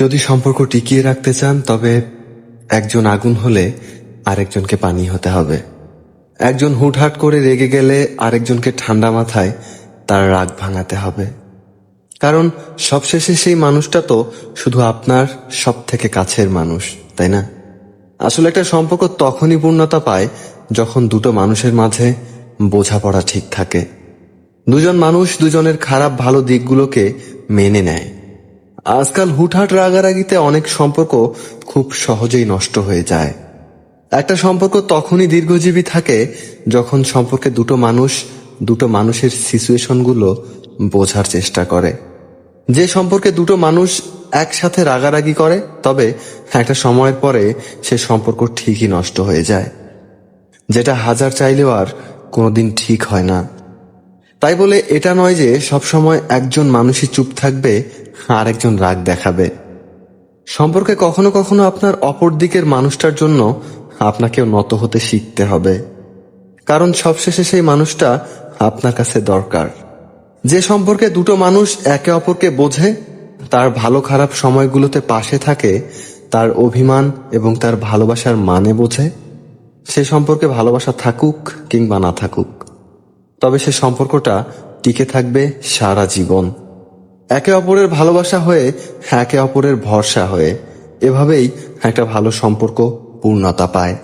যদি সম্পর্ক টিকিয়ে রাখতে চান তবে একজন আগুন হলে আরেকজনকে পানি হতে হবে। একজন হুটহাট করে রেগে গেলে আরেকজনকে ঠান্ডা মাথায় তার রাগ ভাঙাতে হবে। কারণ সবশেষে সেই মানুষটা তো শুধু আপনার সব থেকে কাছের মানুষ, তাই না? আসলে একটা সম্পর্ক তখনই পূর্ণতা পায় যখন দুটো মানুষের মাঝে বোঝাপড়া ঠিক থাকে, দুজন মানুষ দুজনের খারাপ ভালো দিকগুলোকে মেনে নেয়। আজকাল হুটহাট রাগারাগিতে অনেক সম্পর্ক খুব সহজেই নষ্ট হয়ে যায়। একটা সম্পর্ক তখনই দীর্ঘজীবী থাকে যখন সম্পর্কে দুটো মানুষের সিচুয়েশনগুলো বোঝার চেষ্টা করে। যে সম্পর্কে দুটো মানুষ একসাথে রাগারাগি করে তবে একটা সময়ের পরে সে সম্পর্ক ঠিকই নষ্ট হয়ে যায়, যেটা হাজার চাইলেও আর কোনোদিন ঠিক হয় না। তাই বলে এটা নয় যে সবসময় একজন মানুষই চুপ থাকবে আর একজন রাগ দেখাবে। সম্পর্কে কখনো কখনো আপনার অপর দিকের মানুষটার জন্য আপনাকেও নত হতে শিখতে হবে, কারণ সবশেষে সেই মানুষটা আপনার কাছে দরকার। যে সম্পর্কে দুটো মানুষ একে অপরকে বোঝে, তার ভালো খারাপ সময়গুলোতে পাশে থাকে, তার অভিমান এবং তার ভালোবাসার মানে বোঝে, সে সম্পর্কে ভালোবাসা থাকুক কিংবা না থাকুক, তবে সে সম্পর্কটা টিকে থাকবে সারা জীবন। একে অপরের ভালোবাসা হয়ে, একে অপরের ভরসা হয়ে, এভাবেই একটা ভালো সম্পর্ক পূর্ণতা পায়।